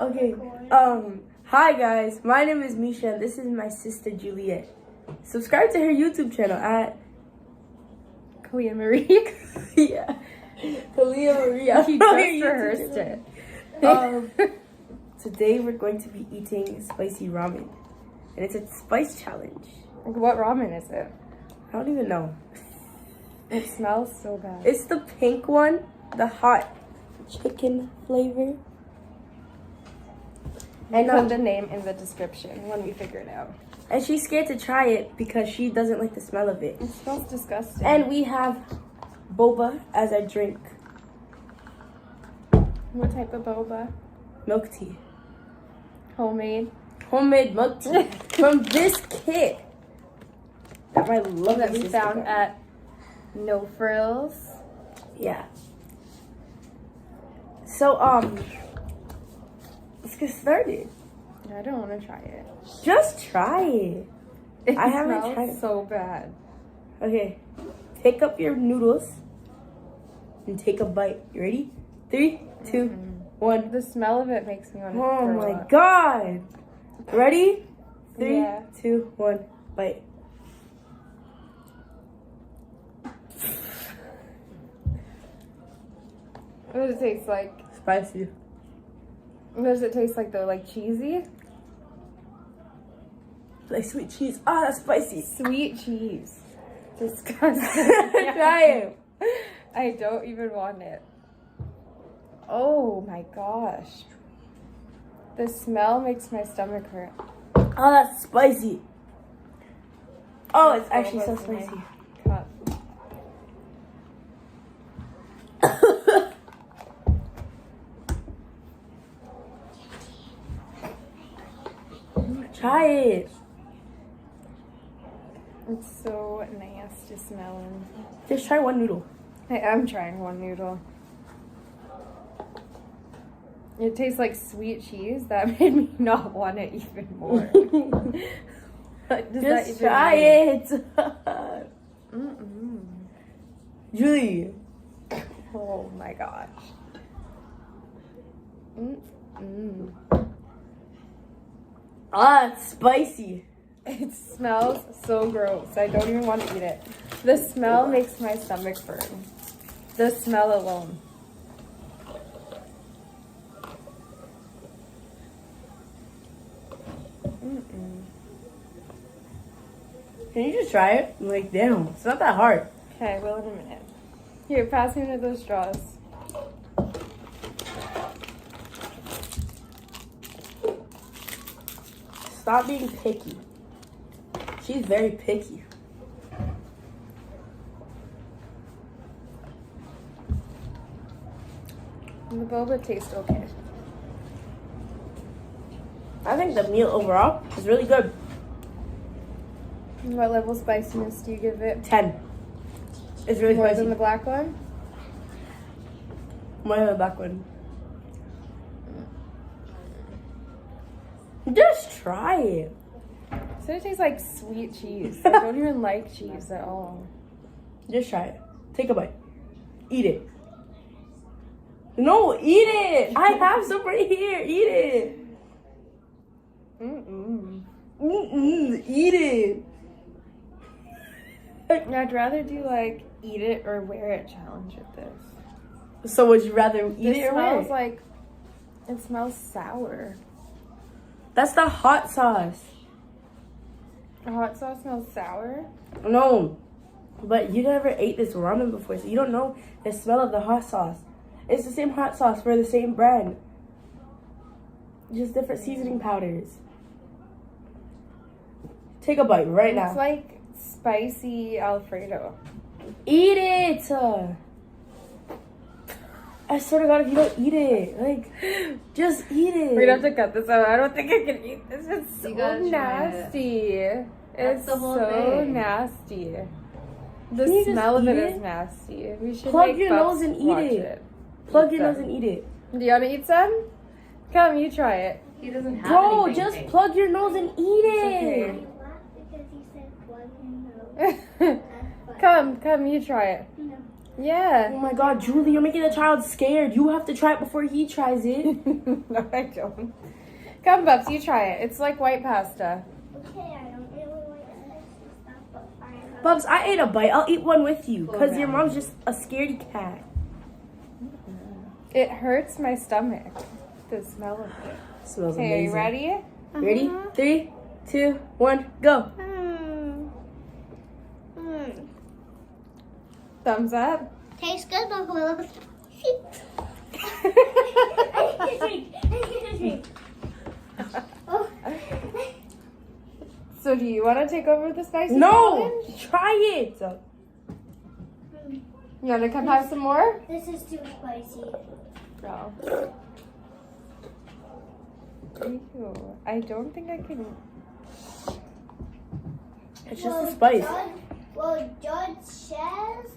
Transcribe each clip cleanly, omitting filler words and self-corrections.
Okay. Hi guys. My name is Misha, and this is my sister Juliet. Subscribe to her YouTube channel at Kaale Marie. yeah, Kaale Marie. He just rehearsed it. Today we're going to be eating spicy ramen, and it's a spice challenge. What ramen is it? I don't even know. It smells so bad. It's the pink one, the hot chicken flavor. And put the name in the description when we figure it out. And she's scared to try it because she doesn't like the smell of it. It smells disgusting. And we have boba as our drink. What type of boba? Milk tea. Homemade. Homemade milk tea from this kit that my lovely That we sister found got. at No Frills. Yeah. So let's get started. I don't want to try it. Just try it. It I haven't smells tried it. so bad. Okay. Pick up your noodles and take a bite. You ready? 3, 2, 1. The smell of it makes me want to Oh throw my up. god. Ready? 3, Yeah. 2, 1. Bite. What does it taste like? Spicy. What does it taste like though? Like cheesy? Like sweet cheese. Ah, that's spicy. Sweet cheese. Disgusting. Try it. I don't even want it. Oh my gosh. The smell makes my stomach hurt. Oh, that's spicy. Oh, it's Let's go actually so with my spicy. cup. Try it. It's so nasty smelling. Just try one noodle. I am trying one noodle. It tastes like sweet cheese. That made me not want it even more. Just try it. Mm-mm. Julie. Oh my gosh. Mm-mm. Ah, it's spicy. It smells so gross. I don't even want to eat it. The smell makes my stomach burn. The smell alone. Mm-mm. Can you just try it? Like, damn, it's not that hard. Okay, well, in a minute. Here, pass me one of those straws. Stop being picky. She's very picky. And the boba tastes okay. I think the meal overall is really good. And what level of spiciness do you give it? 10. It's really More spicy. than the black one? More than the black one. Just try it. So it tastes like sweet cheese. I don't even like cheese at all. Just try it. Take a bite. Eat it. No, eat it. I have some right here. Eat it. Mm-mm. Eat it. I'd rather do like eat it or wear it challenge with this. So would you rather eat It it or wear smells it? like, it smells sour. That's the hot sauce. The hot sauce smells sour? No, but you never ate this ramen before, so you don't know the smell of the hot sauce. It's the same hot sauce for the same brand. Just different seasoning powders. Take a bite right now. It's like spicy Alfredo. Eat it! I swear to God, if you don't eat it, like, just eat it. We're gonna have to cut this out. I don't think I can eat this. It's so You gotta try nasty. That's It's the whole so thing. nasty. Can The you just smell of eat it it? is nasty. We should Plug make your Bucks nose and eat watch it. Plug Eat your nose them. and eat it. Do you want to eat some? Come, you try it. He doesn't have Bro, anything just big. plug your nose and eat okay. it. Because you said plug your nose. Come, you try it. No. Yeah. Oh my god, Julie, you're making the child scared. You have to try it before he tries it. No, I don't. Come, Bubs, you try it. It's like white pasta. Okay, I don't really like spicy stuff, but fine. Bubs, I ate a bite. I'll eat one with you. Because your mom's just a scaredy cat. It hurts my stomach, the smell of it. Smells Okay, are you amazing. ready? Ready? 3, 2, 1, go. Thumbs up. Tastes good, but a little bit spicy. So do you want to take over the spicy No! challenge? Try it. You want to come have some more? This is too spicy. No. Ew, I don't think I can. It's just the spice. Judge says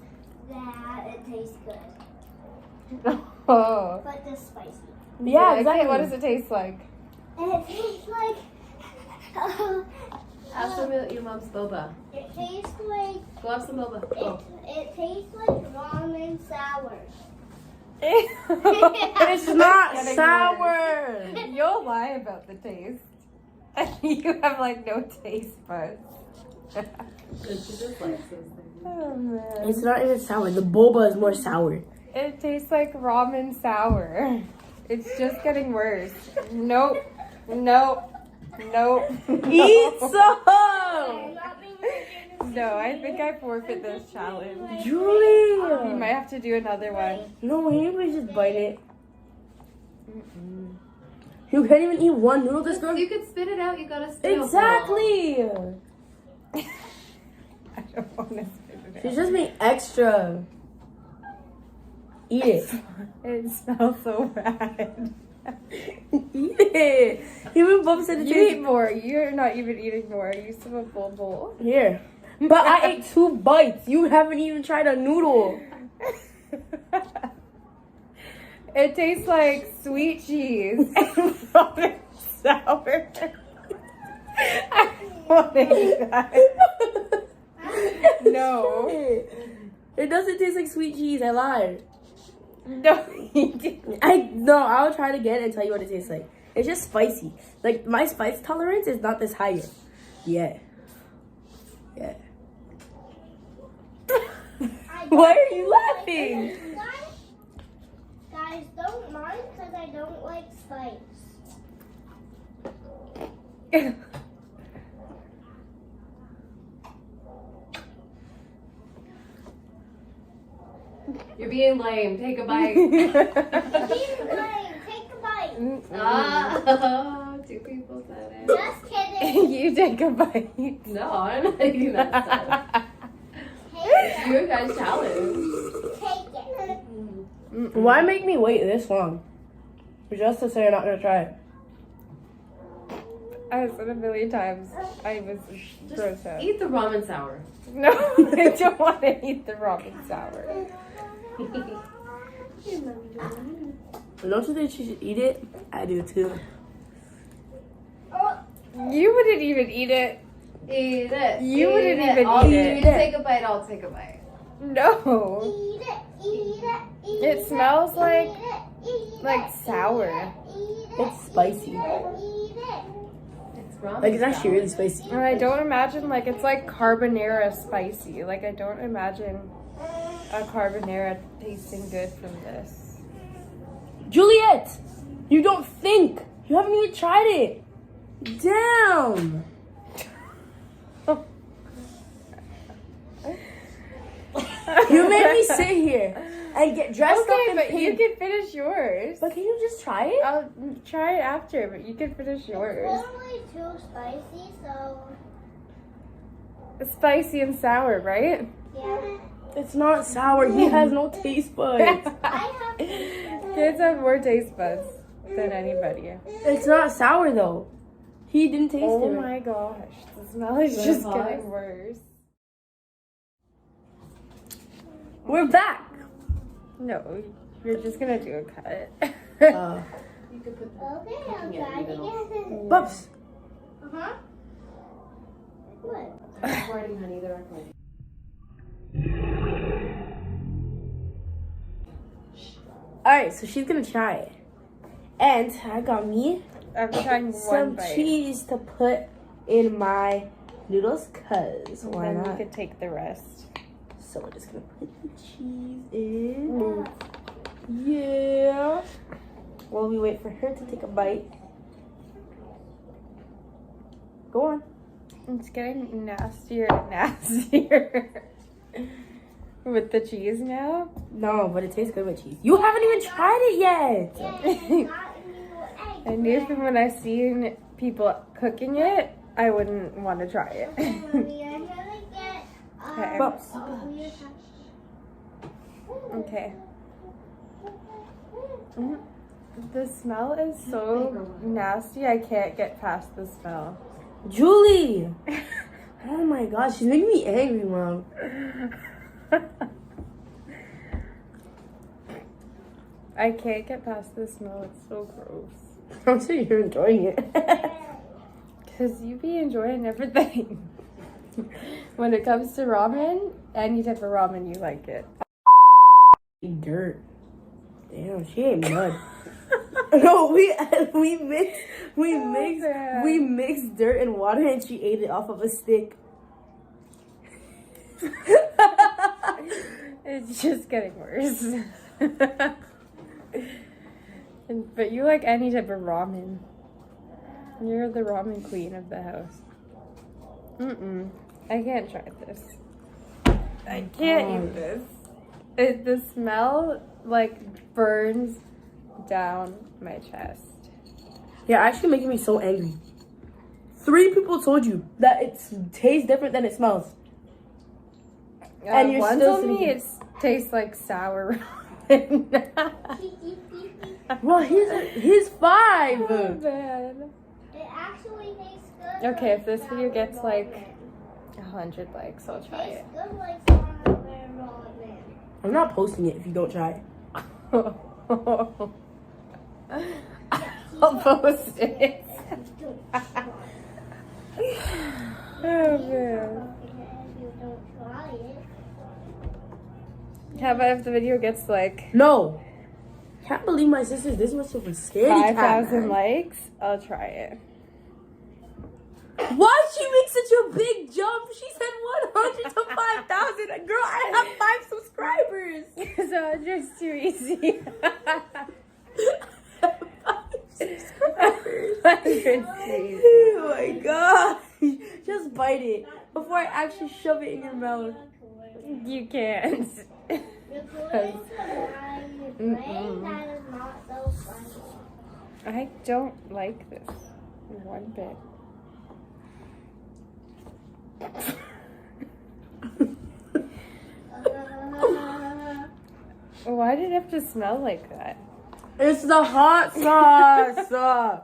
that it tastes good, Oh. but it's spicy. Yeah, Okay, exactly. what does it taste like? And it tastes like. Have some of your mom's boba. It tastes like. Go have some boba. Go. It tastes like ramen sour. It's not Getting sour. You'll lie about the taste. You have like no taste buds. She just likes those things. Oh man. It's not even sour. The boba is more sour. It tastes like ramen sour. It's just getting worse. Nope. Nope. Nope. Eat some. No, I think I forfeit this challenge. Julie. You might have to do another one. No, anybody just bite it. You can't even eat one noodle. This girl. You could spit it out. You gotta spit Exactly. I don't want to spit it She's out. just being extra. Eat it. It smells so bad. Eat it. Even Bub said it You tastes eat more. You're not even eating more. You still have a full bowl. here. But I ate 2 bites. You haven't even tried a noodle. It tastes like sweet cheese and ramen sour. I want to eat that. No. It doesn't taste like sweet cheese. I lied. No, you didn't. I'll try it again and tell you what it tastes like. It's just spicy. Like my spice tolerance is not this high yet. Yeah. Yeah. Why are you laughing? Guys, don't mind because I don't like spice. You're being lame. Take a bite. Take a bite. Ah, 2 people said it. Just kidding. You take a bite. No, I'm not eating that stuff. It's your guys' challenge. Take it. Why make me wait this long? Just to say you're not gonna try it. I said a million times. I was gross Just out. eat the ramen sour. No, I don't want to eat the ramen sour. Don't you think she should eat it? I do too. You wouldn't even eat it. Eat it. You wouldn't even I'll eat it. You take a bite. I'll take a bite. No. Eat it. Eat it. Eat It smells like like sour. It's spicy. Eat it. It's ramen. Like it's actually sour. really spicy. And I don't imagine, like, it's like carbonara spicy. Like, I don't imagine a carbonara tasting good from this. Juliet! You don't think! You haven't even tried it! Damn! You made me sit here and get dressed up Okay, in but pink. you can finish yours. But can you just try it? I'll try it after, but you can finish It's yours. literally too spicy, so It's spicy and sour, right? yeah. It's not sour. He has no taste buds. I have Kids have more taste buds than anybody. It's not sour though. He didn't taste Oh it. my gosh, the smell is Wanna just pause? getting worse. We're back. No, you're just gonna do a cut. You could put the Okay, I'll cooking try in to the middle. get it. Bubs. Uh-huh. What? They're recording, honey. They're recording. Alright, so she's gonna try it. And I got me I'm trying one some bite. cheese to put in my noodles, cause why Then you not? could take the rest. So we're just gonna put the cheese in. Yeah. While we wait for her to take a bite. Go on. It's getting nastier and nastier. With the cheese now? No, but it tastes good with cheese. You haven't even tried it yet. I knew from when I seen people cooking it, I wouldn't want to try it. Okay. Okay. The smell is so nasty, I can't get past the smell. Julie! Oh my gosh, she's making me angry, Mom. I can't get past the smell, it's so gross. I'm sure you're enjoying it. Because you be enjoying everything. When it comes to ramen, any type of ramen, you like it. Dirt. Damn, she ain't mud. No, we mixed dirt and water and she ate it off of a stick. It's just getting worse. But you like any type of ramen. You're the ramen queen of the house. I can't try this. I can't eat this. The smell like burns down my chest. You're actually making me so angry. 3 people told you that it tastes different than it smells. And you're one still told sitting me here. it tastes like sour ramen. Well, he's 5. Oh, man. It actually tastes good. Okay, if this video gets like 100 likes, I'll try it. Tastes good like sour ramen. I'm not posting it if you don't try it. I'll post it. Oh man. You don't try it. How about if the video gets like No. Can't believe my sister's this much of a scaredy cat. 5,000 likes? I'll try it. Why she make such a big jump? She said 100 to 5,000. Girl, I have 5 subscribers. So it's just too easy. 5 subscribers. It's too easy. Oh my gosh. Just bite it before I actually shove it in your mouth. You can't. That is not so funny. I don't like this one bit. Why did it have to smell like that? It's the hot sauce. Yeah, the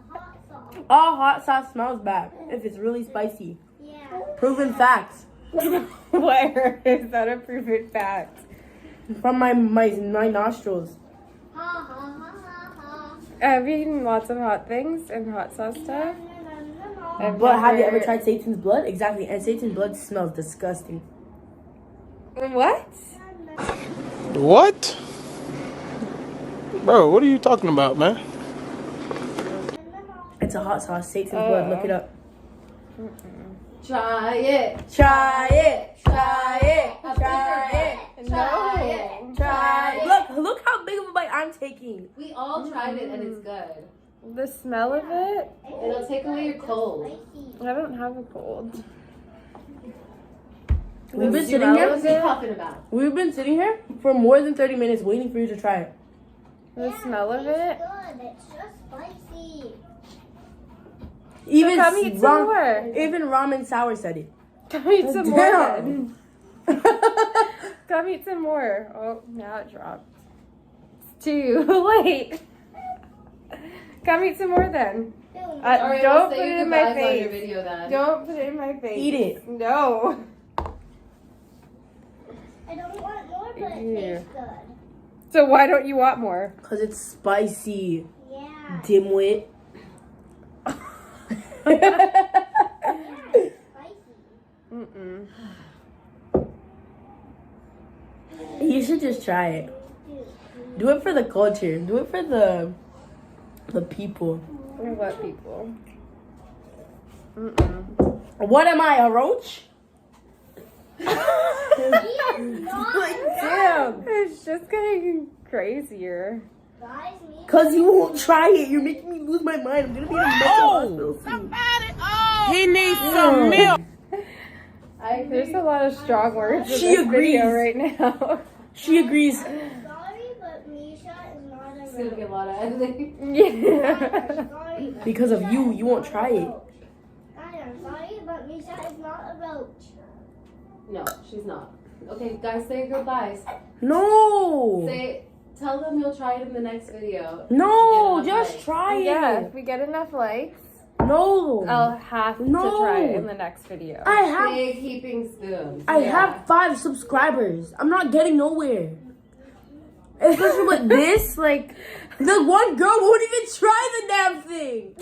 hot sauce. All hot sauce smells bad if it's really spicy. Yeah. Proven facts. Where is that a proven fact? From my nostrils. Ha ha ha ha I've eaten lots of hot things and hot sauce stuff. I've But have you ever never- tried Satan's blood? Exactly. And Satan's blood smells disgusting. What? What? Bro, what are you talking about, man? It's a hot sauce. Satan's blood. Look it up. Try it. Try it. Try it. Try it. Try it. Try it. Look how big of a bite I'm taking. We all tried it and it's good. The smell of it? It'll take away your cold. I don't have a cold. We've been The sitting smell here. What are you talking about? We've been sitting here for more than 30 minutes waiting for you to try it. The smell of it? Good. It's just spicy. Even come eat some more. Even ramen sour said it. Come eat some more Damn. then. Come eat some more. Oh, now it dropped. It's too late. Come eat some more then. Alright, Don't we'll put say it in my goodbyes on your face. video then. Don't put it in my face. Eat it. No. I don't want more, but it Ew. tastes good. So why don't you want more? Because it's spicy. Yeah. Dimwit. Spicy. Mm-mm. You should just try it. Do it for the culture. Do it for the people. Or what people? Mm-mm. What am I, a roach? Damn, it's just getting crazier. Guys, me. Cause you won't try it. You're making me lose my mind. I'm gonna be in a mental hospital soon. He needs some milk. There's a lot of strong words in She this agrees. video right now. She agrees. Sorry, but Misha is not a It's gonna be a roach. lot of editing. Yeah. Sorry, but Because of Misha you, is you won't not a try it. roach. I'm sorry, but Misha is not a roach. No, she's not. Okay, guys, say goodbyes. No. Tell them you'll try it in the next video. No, Get enough just likes. try Yeah, it. if we get enough likes, No. I'll have to No. try it in the next video. I have Big heaping spoons. I have 5 subscribers. I'm not getting nowhere. Especially with this, like the one girl won't even try the damn thing.